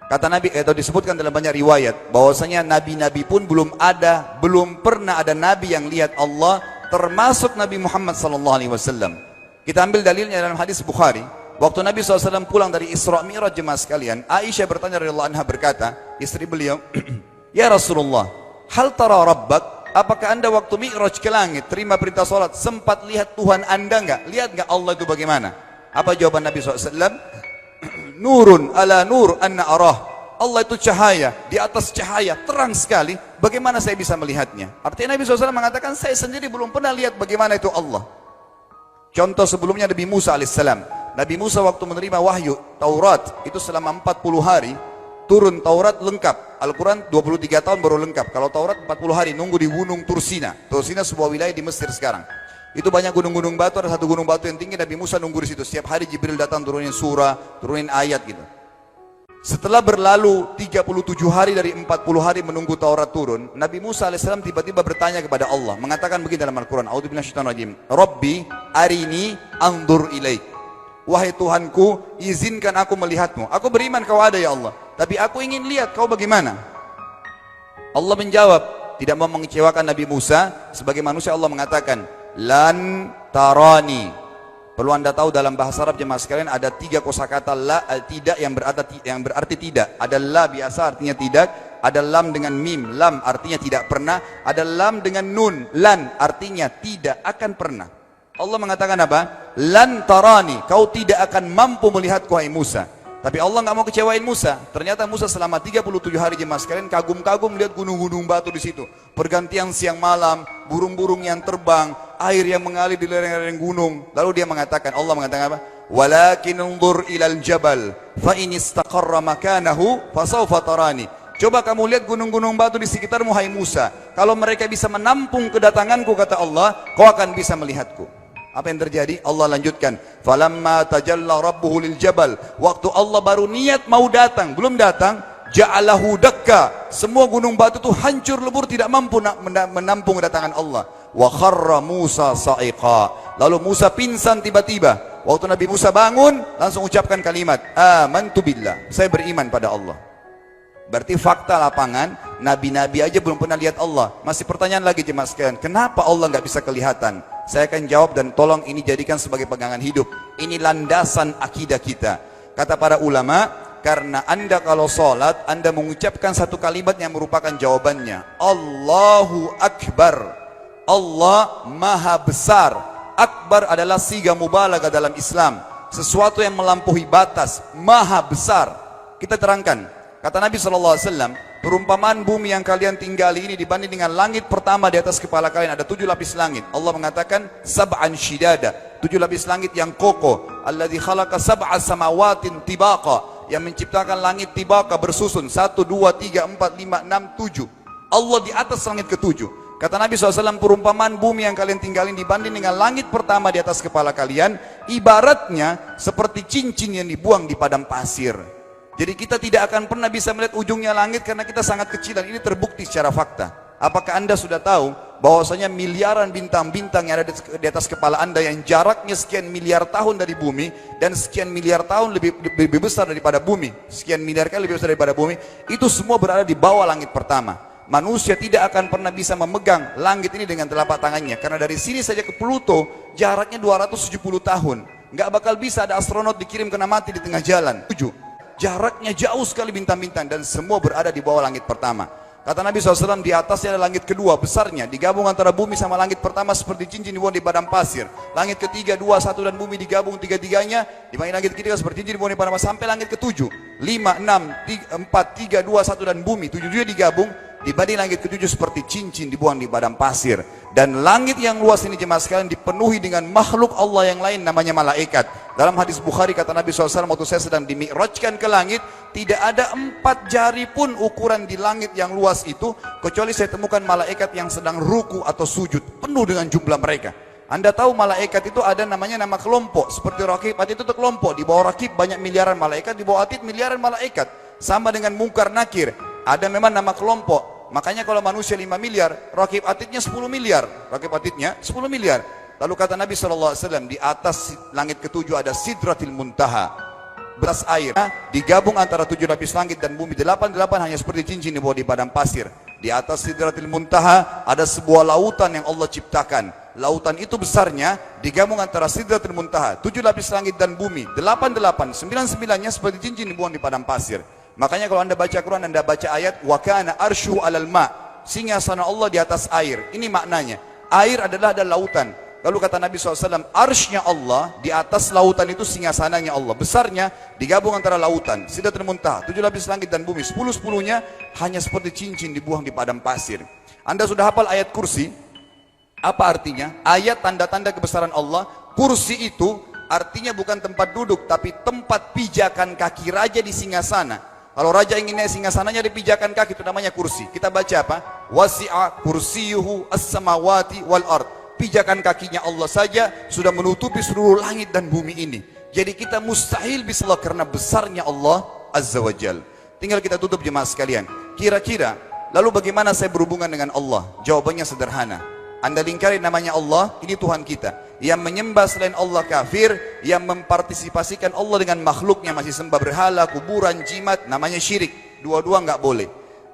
Kata Nabi, atau disebutkan dalam banyak riwayat, bahwasanya nabi-nabi pun belum pernah ada nabi yang lihat Allah, termasuk Nabi Muhammad SAW. Kita ambil dalilnya dalam hadis Bukhari. Waktu Nabi SAW pulang dari Isra Mi'raj, jemaah sekalian, Aisyah bertanya radhiyallahu anha, berkata, istri beliau, ya Rasulullah, hal tara rabbak? Apakah anda waktu Mi'raj ke langit, terima perintah salat, sempat lihat Tuhan anda enggak? Lihat enggak Allah itu bagaimana? Apa jawaban Nabi SAW? Nurun ala nur anna arah. Allah itu cahaya, di atas cahaya, terang sekali. Bagaimana saya bisa melihatnya? Artinya Nabi SAW mengatakan, saya sendiri belum pernah lihat bagaimana itu Allah. Contoh sebelumnya Nabi Musa alaihissalam. Nabi Musa waktu menerima wahyu Taurat, itu selama 40 hari, turun Taurat lengkap. Al-Quran 23 tahun baru lengkap. Kalau Taurat 40 hari, nunggu di gunung Tursina. Tursina sebuah wilayah di Mesir sekarang. Itu banyak gunung-gunung batu, ada satu gunung batu yang tinggi, Nabi Musa nunggu di situ. Setiap hari Jibril datang turunin surah, turunin ayat gitu. Setelah berlalu 37 hari dari 40 hari menunggu Taurat turun, Nabi Musa alaihissalam tiba-tiba bertanya kepada Allah, mengatakan begini dalam Al-Quran, A'udzubillahi minasyaitonir rajim, Rabbi arini anzur ilaik. Wahai Tuhanku, izinkan aku melihatmu. Aku beriman kau ada ya Allah, tapi aku ingin lihat kau bagaimana. Allah menjawab, tidak mau mengecewakan Nabi Musa. Sebagai manusia Allah mengatakan, lan tarani. Perlu anda tahu dalam bahasa Arab jemaah sekalian ada 3 kosakata la, tidak yang berarti tidak. Ada la biasa artinya tidak, ada lam dengan mim, lam artinya tidak pernah, ada lam dengan nun, lan artinya tidak akan pernah. Allah mengatakan apa? Lan tarani, kau tidak akan mampu melihatku hai Musa. Tapi Allah nggak mau kecewain Musa. Ternyata Musa selama 37 hari jemaah sekalian kagum-kagum lihat gunung-gunung batu di situ. Pergantian siang malam, burung-burung yang terbang, air yang mengalir di lereng-lereng gunung. Lalu dia mengatakan, Allah mengatakan apa? Walakin unzur ilal jabal fa in istaqarra makanahu fasawfa tarani. Coba kamu lihat gunung-gunung batu di sekitarmu hai Musa. Kalau mereka bisa menampung kedatanganku, kata Allah, kau akan bisa melihatku. Apa yang terjadi? Allah lanjutkan, falamma tajalla rabbuhu lil jabal. Waktu Allah baru niat mau datang, belum datang, ja'alahu dakka. Semua gunung batu itu hancur lebur, tidak mampu menampung kedatangan Allah. Wa kharra Musa sa'iqa. Lalu Musa pingsan tiba-tiba. Waktu Nabi Musa bangun, langsung ucapkan kalimat, amantu billah. Saya beriman pada Allah. Berarti fakta lapangan, nabi-nabi aja belum pernah lihat Allah. Masih pertanyaan lagi jemaah sekalian, kenapa Allah nggak bisa kelihatan? Saya akan jawab dan tolong ini jadikan sebagai pegangan hidup. Ini landasan akidah kita. Kata para ulama, karena anda kalau sholat, anda mengucapkan satu kalimat yang merupakan jawabannya. Allahu Akbar. Allah Maha Besar. Akbar adalah siga mubalaghah dalam Islam. Sesuatu yang melampaui batas. Maha Besar. Kita terangkan. Kata Nabi SAW, perumpamaan bumi yang kalian tinggali ini dibanding dengan langit pertama di atas kepala kalian ada 7 lapis langit. Allah mengatakan sab'an shidada, 7 lapis langit yang kokoh. Alladzi khalaqa sab'a samawatin tibaqa, yang menciptakan langit tibaqa bersusun 1, 2, 3, 4, 5, 6, 7. Allah di atas langit ke-7. Kata Nabi SAW, perumpamaan bumi yang kalian tinggalin dibanding dengan langit pertama di atas kepala kalian, ibaratnya seperti cincin yang dibuang di padang pasir. Jadi kita tidak akan pernah bisa melihat ujungnya langit karena kita sangat kecil, dan ini terbukti secara fakta. Apakah anda sudah tahu bahwasanya miliaran bintang-bintang yang ada di atas kepala anda yang jaraknya sekian miliar tahun dari bumi dan sekian miliar tahun lebih besar daripada bumi, sekian miliar kali lebih besar daripada bumi, itu semua berada di bawah langit pertama. Manusia tidak akan pernah bisa memegang langit ini dengan telapak tangannya, karena dari sini saja ke Pluto jaraknya 270 tahun. Nggak bakal bisa ada astronot dikirim kena mati di tengah jalan. Jaraknya jauh sekali bintang-bintang, dan semua berada di bawah langit pertama. Kata Nabi SAW, di atasnya ada langit kedua besarnya, digabung antara bumi sama langit pertama seperti cincin dibuang di padang pasir. Langit ketiga, 2, 1 dan bumi digabung tiga-tiganya, dibanding langit ketiga seperti cincin dibuang di padang pasir, sampai langit ke-7, 5, 6, 4, 3, 2, 1 dan bumi 7 digabung, dibanding langit ke-7 seperti cincin dibuang di padang pasir. Dan langit yang luas ini jemaah sekalian dipenuhi dengan makhluk Allah yang lain namanya malaikat. Dalam hadis Bukhari kata Nabi SAW, waktu saya sedang dimi'rajkan ke langit, tidak ada 4 jari pun ukuran di langit yang luas itu, kecuali saya temukan malaikat yang sedang ruku atau sujud, penuh dengan jumlah mereka. Anda tahu malaikat itu ada namanya nama kelompok, seperti Raqib Atid itu kelompok. Di bawah Raqib banyak miliaran malaikat, di bawah Atid miliaran malaikat. Sama dengan Munkar Nakir, ada memang nama kelompok. Makanya kalau manusia 5 miliar, Raqib Atidnya 10 miliar. Raqib Atidnya 10 miliar. Lalu kata Nabi SAW, di atas langit ke-7 ada Sidratil Muntaha. beras air digabung antara 7 lapis langit dan bumi. 88 hanya seperti cincin di bawah di padang pasir. Di atas Sidratil Muntaha ada sebuah lautan yang Allah ciptakan. Lautan itu besarnya digabung antara Sidratil Muntaha, 7 lapis langit dan bumi. 88, 99-nya seperti cincin dibuang di padang pasir. Makanya kalau Anda baca Quran, Anda baca ayat wa kana arsyu 'alal ma', singgasana Allah di atas air. Ini maknanya. Air adalah ada lautan. Lalu kata Nabi SAW, arsy-nya Allah di atas lautan itu singgasananya Allah. Besarnya digabung antara lautan, Sidratul Muntaha, 7 lapis langit dan bumi. 10-10-nya hanya seperti cincin dibuang di padang pasir. Anda sudah hafal ayat kursi? Apa artinya? Ayat tanda-tanda kebesaran Allah. Kursi itu artinya bukan tempat duduk, tapi tempat pijakan kaki raja di singgasana. Kalau raja ingin naik singgasananya dipijakan kaki, itu namanya kursi. Kita baca apa? Wasi'a kursiyuhu as-samawati wal ard. Pijakan kakinya Allah saja sudah menutupi seluruh langit dan bumi ini. Jadi kita mustahil bisa Allah karena besarnya Allah Azza wa Jal. Tinggal kita tutup jemaah sekalian. Kira-kira lalu bagaimana saya berhubungan dengan Allah? Jawabannya sederhana. Anda lingkari namanya Allah, ini Tuhan kita. Yang menyembah selain Allah kafir, yang mempartisipasikan Allah dengan makhluknya, masih sembah berhala, kuburan, jimat, namanya syirik. Dua-dua nggak boleh.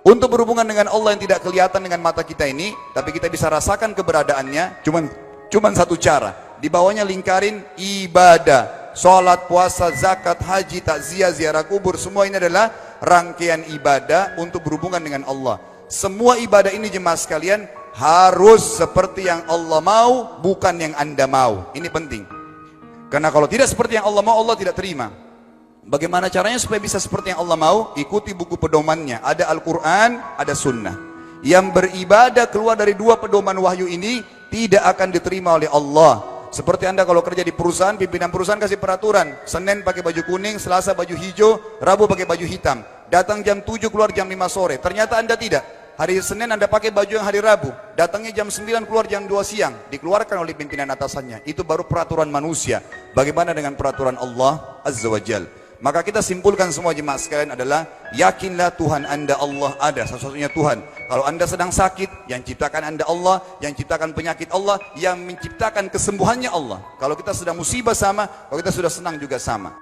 Untuk berhubungan dengan Allah yang tidak kelihatan dengan mata kita ini, tapi kita bisa rasakan keberadaannya, cuman satu cara. Di bawahnya lingkarin ibadah. Salat, puasa, zakat, haji, takziah, ziarah kubur, semua ini adalah rangkaian ibadah untuk berhubungan dengan Allah. Semua ibadah ini jemaah sekalian harus seperti yang Allah mau, bukan yang Anda mau. Ini penting. Karena kalau tidak seperti yang Allah mau, Allah tidak terima. Bagaimana caranya supaya bisa seperti yang Allah mau? Ikuti buku pedomannya. Ada Al-Quran, ada Sunnah. Yang beribadah keluar dari dua pedoman wahyu ini tidak akan diterima oleh Allah. Seperti Anda kalau kerja di perusahaan, pimpinan perusahaan kasih peraturan. Senin pakai baju kuning, Selasa baju hijau, Rabu pakai baju hitam. Datang jam 7, keluar jam 5 sore. Ternyata Anda tidak. Hari Senin Anda pakai baju yang hari Rabu. Datangnya jam 9, keluar jam 2 siang. Dikeluarkan oleh pimpinan atasannya. Itu baru peraturan manusia. Bagaimana dengan peraturan Allah Azza wa Jal? Maka kita simpulkan semua jemaah sekalian adalah yakinlah Tuhan Anda Allah ada, satu-satunya Tuhan. Kalau Anda sedang sakit, yang ciptakan Anda Allah, yang ciptakan penyakit Allah, yang menciptakan kesembuhannya Allah. Kalau kita sedang musibah sama, kalau kita sudah senang juga sama.